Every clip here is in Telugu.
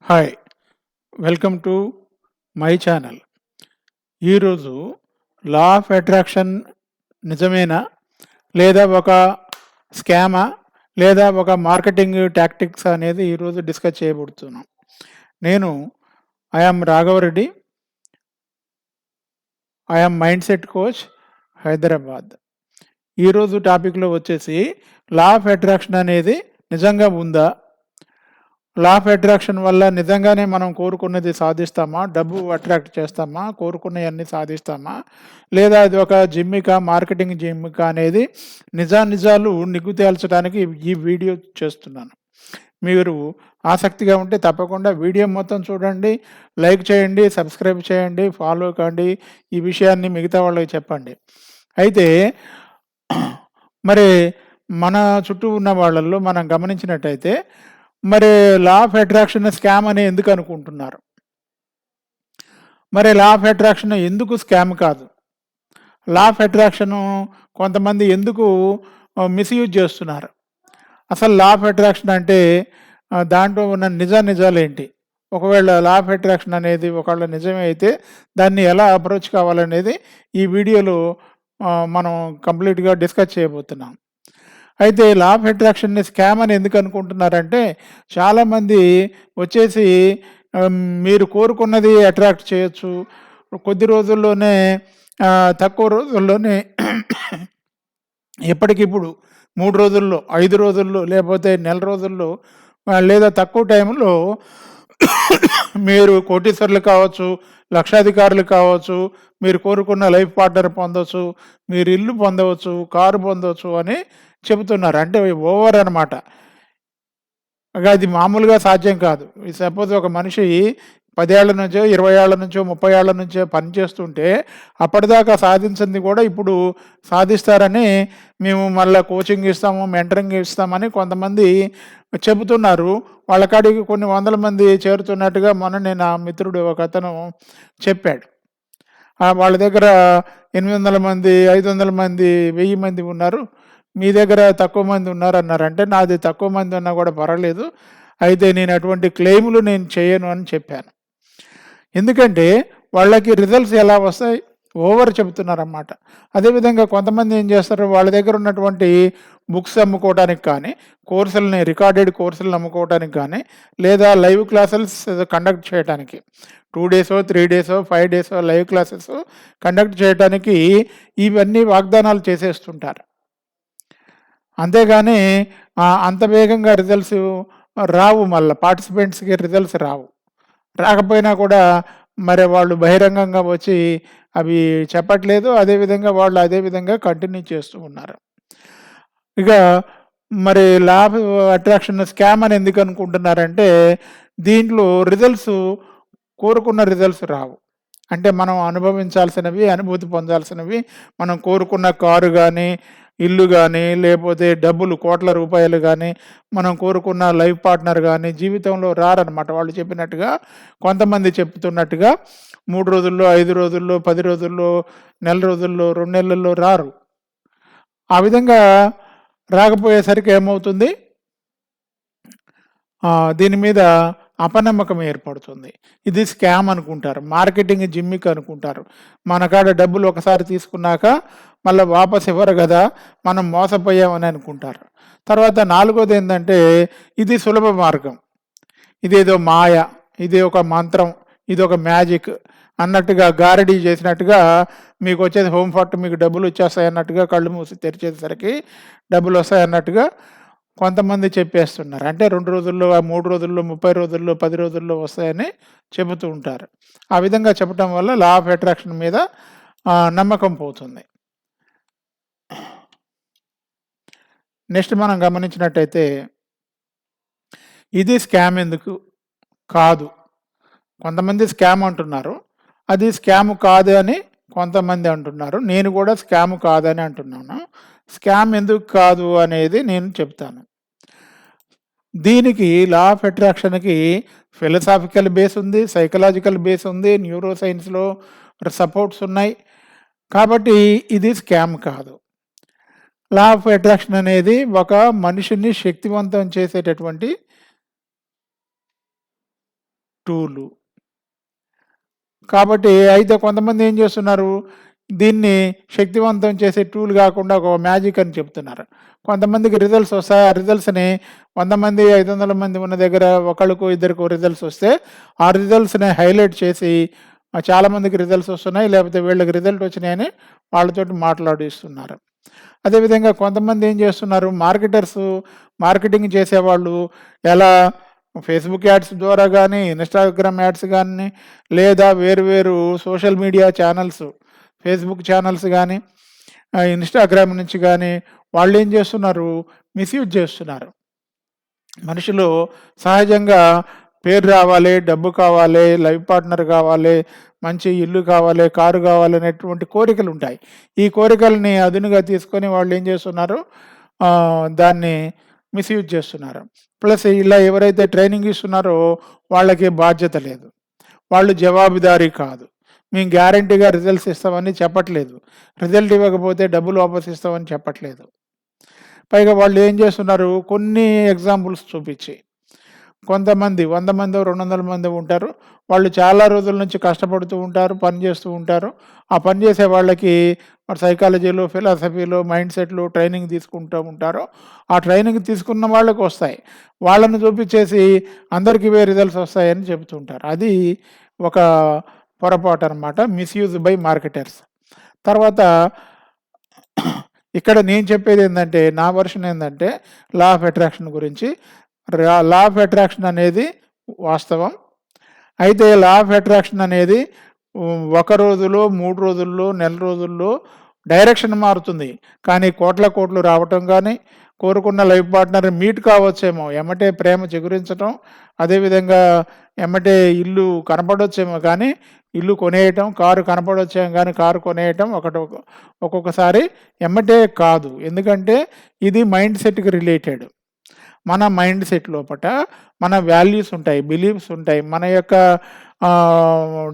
Hi! Welcome to my channel. ఈరోజు లా ఆఫ్ అట్రాక్షన్ నిజమేనా? లేదా ఒక స్కామా? లేదా ఒక మార్కెటింగ్ టాక్టిక్స్ అనేది ఈరోజు డిస్కస్ చేయబోతున్నాం. నేను I am Raghava Reddy. I am mind set coach, Hyderabad. ఈరోజు టాపిక్‌లో వచ్చేసి లా ఆఫ్ అట్రాక్షన్ అనేది నిజంగా ఉందా? లా ఆఫ్ అట్రాక్షన్ వల్ల నిజంగానే మనం కోరుకున్నది సాధిస్తామా? డబ్బు అట్రాక్ట్ చేస్తామా? కోరుకున్నయన్నీ సాధిస్తామా? లేదా అది ఒక జిమ్మికా, మార్కెటింగ్ జిమ్మికా అనేది నిజానిజాలు నిగ్గు తేల్చడానికి ఈ వీడియో చేస్తున్నాను. మీరు ఆసక్తిగా ఉంటే తప్పకుండా వీడియో మొత్తం చూడండి, లైక్ చేయండి, సబ్స్క్రైబ్ చేయండి, ఫాలో కండి. ఈ విషయాన్ని మిగతా వాళ్ళకి చెప్పండి. అయితే మరి మన చుట్టూ ఉన్న వాళ్ళల్లో మనం గమనించినట్టయితే మరి లా ఆఫ్ అట్రాక్షన్ స్కామ్ అని ఎందుకు అనుకుంటున్నారు? మరి లా ఆఫ్ అట్రాక్షన్ ఎందుకు స్కామ్ కాదు? లా ఆఫ్ అట్రాక్షను కొంతమంది ఎందుకు మిస్‌యూజ్ చేస్తున్నారు? అసలు లా ఆఫ్ అట్రాక్షన్ అంటే దాంట్లో ఉన్న నిజాలేంటి? ఒకవేళ లా ఆఫ్ అట్రాక్షన్ అనేది ఒకవేళ నిజమే అయితే దాన్ని ఎలా అప్రోచ్ కావాలనేది ఈ వీడియోలో మనం కంప్లీట్‌గా డిస్కస్ చేయబోతున్నాం. అయితే లా ఆఫ్ అట్రాక్షన్‌ని స్కామ్ అని ఎందుకు అనుకుంటున్నారంటే చాలామంది వచ్చేసి మీరు కోరుకున్నది అట్రాక్ట్ చేయొచ్చు. కొద్ది రోజుల్లోనే తక్కువ రోజుల్లోనే ఎప్పటికిప్పుడు 3 రోజుల్లో, 5 రోజుల్లో లేకపోతే నెల రోజుల్లో లేదా తక్కువ టైంలో మీరు కోటీశ్వరులు కావచ్చు, లక్షాధికారులు కావచ్చు, మీరు కోరుకున్న లైఫ్ పార్ట్నర్ పొందొచ్చు, మీరు ఇల్లు పొందవచ్చు, కారు పొందవచ్చు అని చెబుతున్నారు. అంటే ఓవర్ అనమాట. అది మామూలుగా సాధ్యం కాదు. సపోజ్ ఒక మనిషి 10 ఏళ్ల నుంచో, 20 ఏళ్ల నుంచో, 30 ఏళ్ల నుంచో పనిచేస్తుంటే అప్పటిదాకా సాధించింది కూడా ఇప్పుడు సాధిస్తారని మేము మళ్ళా కోచింగ్ ఇస్తాము, మెంటరింగ్ ఇస్తామని కొంతమంది చెబుతున్నారు. వాళ్ళ కాడికి కొన్ని వందల మంది చేరుతున్నట్టుగా మొన్ననే నా మిత్రుడు ఒకతను చెప్పాడు. వాళ్ళ దగ్గర 800 మంది, 500 మంది, 1000 మంది ఉన్నారు. మీ దగ్గర తక్కువ మంది ఉన్నారన్నారు. అంటే నాది తక్కువ మంది ఉన్నా కూడా పర్వాలేదు. అయితే నేను అటువంటి క్లెయిములు నేను చేయను అని చెప్పాను. ఎందుకంటే వాళ్ళకి రిజల్ట్స్ ఎలా వస్తాయి? ఓవర్ చెబుతున్నారన్నమాట. అదేవిధంగా కొంతమంది ఏం చేస్తారు, వాళ్ళ దగ్గర ఉన్నటువంటి బుక్స్ అమ్ముకోవడానికి కానీ, రికార్డెడ్ కోర్సులను అమ్ముకోవడానికి కానీ, లేదా లైవ్ క్లాసెస్ కండక్ట్ చేయడానికి 2 డేసో, 3 డేసో, 5 డేసో లైవ్ క్లాసెస్ కండక్ట్ చేయడానికి ఇవన్నీ వాగ్దానాలు చేసేస్తుంటారు. అంతేగాని అంత వేగంగా రిజల్ట్స్ రావు, మళ్ళీ పార్టిసిపెంట్స్‌కి రిజల్ట్స్ రావు. రాకపోయినా కూడా మరి వాళ్ళు బహిరంగంగా వచ్చి అవి చెప్పట్లేదు. వాళ్ళు అదే విధంగా కంటిన్యూ చేస్తూ ఉన్నారు. ఇక మరి లా ఆఫ్ అట్రాక్షన్ స్కామ్ అని ఎందుకు అనుకుంటున్నారంటే దీంట్లో కోరుకున్న రిజల్ట్స్ రావు. అంటే మనం అనుభవించాల్సినవి, అనుభూతి పొందాల్సినవి, మనం కోరుకున్న కారు కానీ, ఇల్లు కానీ, లేకపోతే డబ్బులు కోట్ల రూపాయలు కానీ, మనం కోరుకున్న లైఫ్ పార్ట్నర్ కానీ జీవితంలో రారనమాట. వాళ్ళు చెప్పినట్టుగా, కొంతమంది చెప్తున్నట్టుగా 3 రోజుల్లో, 5 రోజుల్లో, 10 రోజుల్లో, నెల రోజుల్లో, 2 నెలల్లో రారు. ఆ విధంగా రాకపోయేసరికి ఏమవుతుంది, దీని మీద అపనమ్మకం ఏర్పడుతుంది. ఇది స్కామ్ అనుకుంటారు. మార్కెటింగ్ జిమ్మిక్ అనుకుంటారు. మన కాడ డబ్బులు ఒకసారి తీసుకున్నాక మళ్ళీ వాపస్ ఇవ్వరు కదా, మనం మోసపోయామని అనుకుంటారు. తర్వాత 4వది ఏంటంటే ఇది సులభ మార్గం, ఇదేదో మాయ, ఇది ఒక మంత్రం, ఇది ఒక మ్యాజిక్ అన్నట్టుగా, గారడీ చేసినట్టుగా మీకు వచ్చేది హోమ్ ఫట్, మీకు డబ్బులు వచ్చేస్తాయి అన్నట్టుగా, కళ్ళు మూసి తెరిచేసరికి డబ్బులు వస్తాయి అన్నట్టుగా కొంతమంది చెప్పేస్తున్నారు. అంటే 2 రోజుల్లో, 3 రోజుల్లో, 30 రోజుల్లో, 10 రోజుల్లో వస్తాయని చెబుతూ ఉంటారు. ఆ విధంగా చెప్పటం వల్ల లా ఆఫ్ అట్రాక్షన్ మీద నమ్మకం పోతుంది. నెక్స్ట్ మనం గమనించినట్టయితే ఇది స్కామ్ ఎందుకు కాదు? కొంతమంది స్కామ్ అంటున్నారు. అది స్కామ్ కాదు అని కొంతమంది అంటున్నారు. నేను కూడా స్కామ్ కాదని అంటున్నాను. స్కామ్ ఎందుకు కాదు అనేది నేను చెప్తాను. దీనికి లా ఆఫ్ అట్రాక్షన్‌కి ఫిలాసాఫికల్ బేస్ ఉంది, సైకలాజికల్ బేస్ ఉంది, న్యూరో సైన్స్‌లో సపోర్ట్స్ ఉన్నాయి. కాబట్టి ఇది స్కామ్ కాదు. లా ఆఫ్ అట్రాక్షన్ అనేది ఒక మనిషిని శక్తివంతం చేసేటటువంటి టూలు. కాబట్టి అయితే కొంతమంది ఏం చేస్తున్నారు, దీన్ని శక్తివంతం చేసే టూల్ కాకుండా ఒక మ్యాజిక్ అని చెప్తున్నారు. కొంతమందికి రిజల్ట్స్ వస్తాయి. ఆ రిజల్ట్స్‌ని 100 మంది, 500 మంది ఉన్న దగ్గర ఒకళ్ళకో, ఇద్దరికో రిజల్ట్స్ వస్తే, ఆ రిజల్ట్స్‌ని హైలైట్ చేసి చాలామందికి రిజల్ట్స్ వస్తున్నాయి, లేకపోతే వీళ్ళకి రిజల్ట్ వచ్చినాయని వాళ్ళతోటి మాట్లాడిస్తున్నారు. అదేవిధంగా కొంతమంది ఏం చేస్తున్నారు, మార్కెటింగ్ చేసేవాళ్ళు ఎలా ఫేస్‌బుక్ యాడ్స్ ద్వారా గానీ, ఇన్‌స్టాగ్రామ్ యాడ్స్ గానీ, లేదా వేరు వేరు social media channels, Facebook channels గానీ, ఇన్‌స్టాగ్రామ్ నుంచి గానీ వాళ్ళేం చేస్తున్నారు, మిస్‌యూజ్ చేస్తున్నారు. మనుషులు సహజంగా పేరు రావాలి, డబ్బు కావాలి, లైఫ్ పార్ట్నర్ కావాలి, మంచి ఇల్లు కావాలి, కారు కావాలి అనేటువంటి కోరికలుంటాయి. ఈ కోరికలని అదునుగా తీసుకొని వాళ్ళు ఏం చేస్తున్నారు, దాన్ని మిస్‌యూజ్ చేస్తున్నారు. ప్లస్ ఇలా ఎవరైతే ట్రైనింగ్ ఇస్తున్నారో వాళ్ళకి బాధ్యత లేదు. వాళ్ళు జవాబుదారీ కాదు. మేము గ్యారంటీగా రిజల్ట్స్ ఇస్తామని చెప్పట్లేదు. రిజల్ట్ ఇవ్వకపోతే డబ్బులు వాపస్ ఇస్తామని చెప్పట్లేదు. పైగా వాళ్ళు ఏం చేస్తున్నారు, కొన్ని ఎగ్జాంపుల్స్ చూపించి కొంతమంది 100 మందో, 200 మందో ఉంటారు. వాళ్ళు చాలా రోజుల నుంచి కష్టపడుతూ ఉంటారు, పని చేస్తూ ఉంటారు. ఆ పని చేసే వాళ్ళకి సైకాలజీలో, ఫిలాసఫీలో, మైండ్ సెట్‌లో ట్రైనింగ్ తీసుకుంటూ ఉంటారు. ఆ ట్రైనింగ్ తీసుకున్న వాళ్ళకి వస్తాయి. వాళ్ళని చూపించేసి అందరికి ఇవే రిజల్ట్స్ వస్తాయని చెబుతూ ఉంటారు. అది ఒక పొరపాటు అనమాట. Misuse by marketers. తర్వాత ఇక్కడ నేను చెప్పేది ఏందంటే, నా వెర్షన్ ఏందంటే, లా ఆఫ్ అట్రాక్షన్ గురించి. లా ఆఫ్ అట్రాక్షన్ అనేది వాస్తవం. అయితే లా ఆఫ్ అట్రాక్షన్ అనేది ఒక రోజులో, 3 రోజుల్లో, నెల రోజుల్లో డైరెక్షన్ మారుతుంది. కానీ కోట్లు రావటం గానీ, కోరుకున్న లైఫ్ పార్ట్నర్ మీట్ కావచ్చేమో, ఎమ్మటే ప్రేమ చిగురించటం, అదేవిధంగా ఎమ్మటే ఇల్లు కనపడొచ్చేమో కానీ ఇల్లు కొనేయటం, కారు కనపడొచ్చేమో కానీ కారు కొనేయటం ఒక్కొక్కసారి ఎమ్మటే కాదు. ఎందుకంటే ఇది మైండ్ సెట్‌కి రిలేటెడ్. మన మైండ్ సెట్ లోపట మన వాల్యూస్ ఉంటాయి, బిలీఫ్స్ ఉంటాయి, మన యొక్క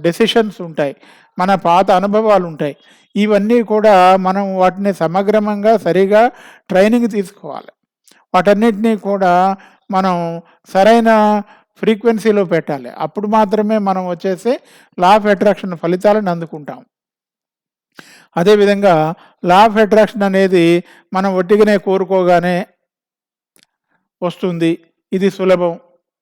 డెసిషన్స్ ఉంటాయి, మన పాత అనుభవాలు ఉంటాయి. ఇవన్నీ కూడా మనం వాటిని సమగ్రంగా సరిగా ట్రైనింగ్ తీసుకోవాలి. వాటన్నిటినీ కూడా మనం సరైన ఫ్రీక్వెన్సీలో పెట్టాలి. అప్పుడు మాత్రమే మనం వచ్చేసి లా ఆఫ్ అట్రాక్షన్ ఫలితాలను అందుకుంటాం. అదేవిధంగా లా ఆఫ్ అట్రాక్షన్ అనేది మనం ఒట్టిగానే కోరుకోగానే వస్తుంది, ఇది సులభం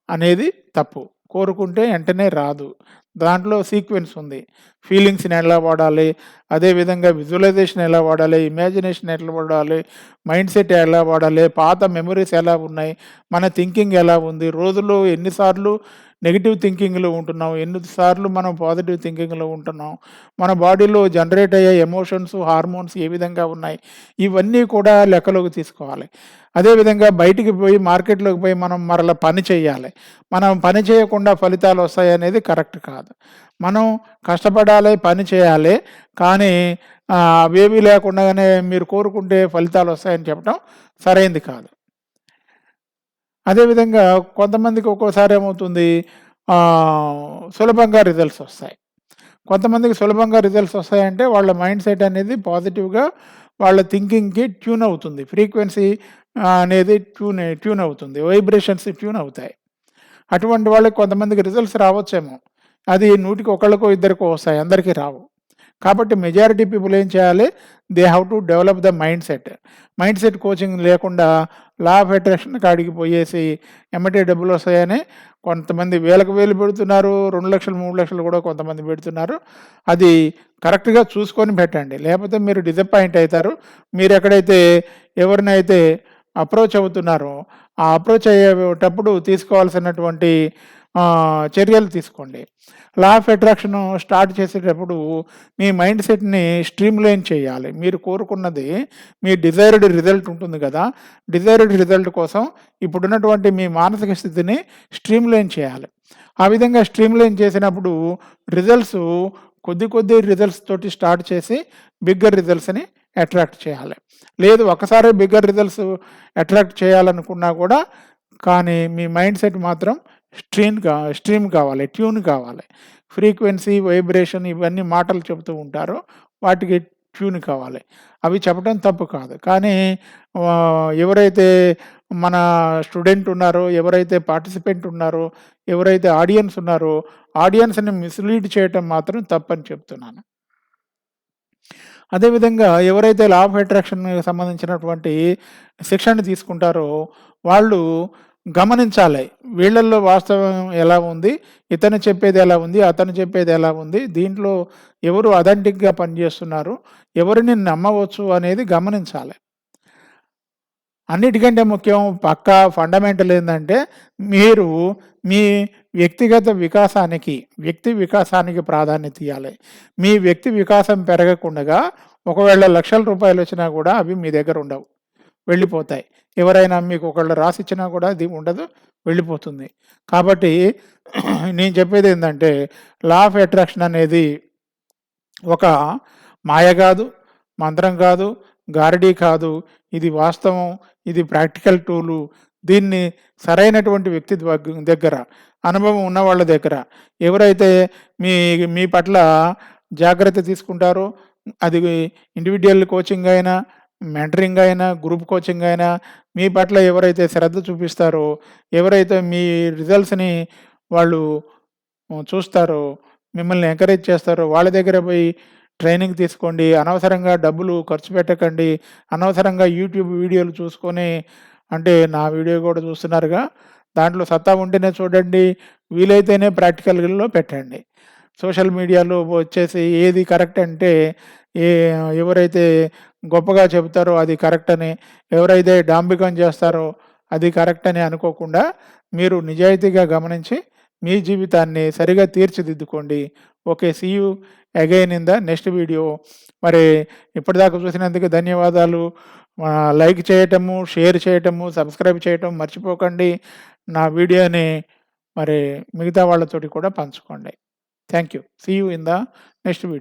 అనేది తప్పు. కోరుకుంటే వెంటనే రాదు. దాంట్లో సీక్వెన్స్ ఉంది. ఫీలింగ్స్‌ని ఎలా వాడాలి, అదేవిధంగా విజువలైజేషన్ ఎలా వాడాలి, ఇమాజినేషన్ ఎట్లా వాడాలి, మైండ్ సెట్ ఎలా వాడాలి, పాత మెమరీస్ ఎలా ఉన్నాయి, మన థింకింగ్ ఎలా ఉంది, రోజులో ఎన్నిసార్లు నెగెటివ్ థింకింగ్‌లో ఉంటున్నాం, ఎన్నిసార్లు మనం పాజిటివ్ థింకింగ్‌లో ఉంటున్నాం, మన బాడీలో జనరేట్ అయ్యే ఎమోషన్స్, హార్మోన్స్ ఏ విధంగా ఉన్నాయి, ఇవన్నీ కూడా లెక్కలోకి తీసుకోవాలి. అదేవిధంగా బయటికి పోయి మార్కెట్‌లోకి పోయి మనం మరలా పని చేయాలి. మనం పని చేయకుండా ఫలితాలు వస్తాయనేది కరెక్ట్ కాదు. మనం కష్టపడాలి, పని చేయాలి. కానీ అవేవీ లేకుండానే మీరు కోరుకుంటే ఫలితాలు వస్తాయని చెప్పడం సరైంది కాదు. అదేవిధంగా కొంతమందికి ఒక్కోసారి ఏమవుతుంది, సులభంగా రిజల్ట్స్ వస్తాయి. కొంతమందికి సులభంగా రిజల్ట్స్ వస్తాయంటే వాళ్ళ మైండ్ సెట్ అనేది పాజిటివ్‌గా వాళ్ళ థింకింగ్‌కి ట్యూన్ అవుతుంది. ఫ్రీక్వెన్సీ అనేది ట్యూన్ అవుతుంది. వైబ్రేషన్స్ ట్యూన్ అవుతాయి. అటువంటి వాళ్ళకి కొంతమందికి రిజల్ట్స్ రావచ్చేమో. అది 100కి ఒకళ్ళకో, ఇద్దరికో వస్తాయి. అందరికీ రావు. కాబట్టి మెజారిటీ పీపుల్ ఏం చేయాలి, they have to develop the mind set. Mind set coaching లేకుండా లా ఆఫ్ అట్రాక్షన్ కాడికి పోయేసి ఎమ్మటే డబ్బులు వస్తాయని కొంతమంది వేలకు వేలు పెడుతున్నారు. 2,00,000, 3,00,000 కూడా కొంతమంది పెడుతున్నారు. అది కరెక్ట్‌గా చూసుకొని పెట్టండి. లేకపోతే మీరు డిసప్పాయింట్ అవుతారు. మీరు ఎక్కడైతే ఎవరినైతే అప్రోచ్ అవుతున్నారో, ఆ అప్రోచ్ అయ్యేటప్పుడు తీసుకోవాల్సినటువంటి చర్యలు తీసుకోండి. లా ఆఫ్ అట్రాక్షన్ స్టార్ట్ చేసేటప్పుడు మీ మైండ్ సెట్‌ని స్ట్రీమ్‌లైన్ చేయాలి. మీరు కోరుకున్నది మీ డిజైర్డ్ రిజల్ట్ ఉంటుంది కదా! డిజైర్డ్ రిజల్ట్ కోసం ఇప్పుడున్నటువంటి మీ మానసిక స్థితిని స్ట్రీమ్‌లైన్ చేయాలి. ఆ విధంగా స్ట్రీమ్‌లైన్ చేసినప్పుడు రిజల్ట్స్ కొద్ది రిజల్ట్స్ తోటి స్టార్ట్ చేసి బిగ్గర్ రిజల్ట్స్‌ని అట్రాక్ట్ చేయాలి. లేదు ఒక్కసారే బిగ్గర్ రిజల్ట్స్ అట్రాక్ట్ చేయాలనుకున్నా కూడా, కానీ మీ మైండ్ సెట్ మాత్రం స్ట్రీమ్ కావాలి, ట్యూన్ కావాలి. ఫ్రీక్వెన్సీ, వైబ్రేషన్ ఇవన్నీ మాటలు చెబుతూ ఉంటారు. వాటికి ట్యూన్ కావాలి. అవి చెప్పడం తప్పు కాదు. కానీ ఎవరైతే మన స్టూడెంట్ ఉన్నారో, ఎవరైతే పార్టిసిపెంట్ ఉన్నారో, ఎవరైతే ఆడియన్స్ ఉన్నారో, ఆడియన్స్‌ని మిస్‌లీడ్ చేయటం మాత్రం తప్పని చెప్తున్నాను. అదేవిధంగా ఎవరైతే లా ఆఫ్ అట్రాక్షన్‌కి సంబంధించినటువంటి శిక్షణ తీసుకుంటారో, వాళ్ళు గమనించాలి. వీళ్ళల్లో వాస్తవం ఎలా ఉంది? ఇతను చెప్పేది ఎలా ఉంది? అతను చెప్పేది ఎలా ఉంది? దీంట్లో ఎవరు అథెంటిక్‌గా పనిచేస్తున్నారు? ఎవరిని నమ్మవచ్చు అనేది గమనించాలి. అన్నిటికంటే ముఖ్యం పక్కా ఫండమెంటల్ ఏందంటే, మీరు మీ వ్యక్తి వికాసానికి ప్రాధాన్యత ఇయ్యాలి. మీ వ్యక్తి వికాసం పెరగకుండగా ఒకవేళ లక్షల రూపాయలొచ్చినా గూడా అవి మీ దగ్గర ఉండవు. వెళ్ళిపోతాయి. ఎవరైనా మీకు ఒకళ్ళు రాసిచ్చినా కూడా అది ఉండదు, వెళ్ళిపోతుంది. కాబట్టి నేను చెప్పేదేందంటే, లా ఆఫ్ అట్రాక్షన్ అనేది ఒక మాయ గాదు, మంత్రం కాదు, గారడీ కాదు. ఇది వాస్తవం. ఇది ప్రాక్టికల్ టూలు. దీన్ని సరైనటువంటి వ్యక్తి దగ్గర, అనుభవం ఉన్నవాళ్ళ దగ్గర ఎవరైతే మీ మీ పట్ల జాగ్రత్త తీసుకుంటారో, అది ఇండివిడ్యువల్ కోచింగ్ అయినా, మెంటరింగ్ అయినా, గ్రూప్ కోచింగ్ అయినా, మీ పట్ల ఎవరైతే శ్రద్ధ చూపిస్తారో, ఎవరైతే మీ రిజల్ట్స్‌ని వాళ్ళు చూస్తారో, మిమ్మల్ని ఎంకరేజ్ చేస్తారో వాళ్ళ దగ్గర పోయి ట్రైనింగ్ తీసుకోండి. అనవసరంగా డబ్బులు ఖర్చు పెట్టకండి. అనవసరంగా యూట్యూబ్ వీడియోలు చూసుకొని, అంటే నా వీడియో కూడా చూస్తున్నారుగా, దాంట్లో సత్తా ఉంటేనే చూడండి. వీలైతేనే ప్రాక్టికల్‌లో పెట్టండి. సోషల్ మీడియాలో వచ్చేసి ఏది కరెక్ట్ అంటే, ఏ ఎవరైతే గొప్పగా చెబుతారో అది కరెక్ట్ అని, ఎవరైతే డాంబికం చేస్తారో అది కరెక్ట్ అని అనుకోకుండా, మీరు నిజాయితీగా గమనించి మీ జీవితాన్ని సరిగా తీర్చిదిద్దుకోండి. Okay. See you again in the next video. మరి ఇప్పటిదాకా చూసినందుకు ధన్యవాదాలు. లైక్ చేయటము, షేర్ చేయటము, సబ్స్క్రైబ్ చేయటం మర్చిపోకండి. నా వీడియోని మరి మిగతా వాళ్ళతోటి కూడా పంచుకోండి. Thank you. See you in the next video.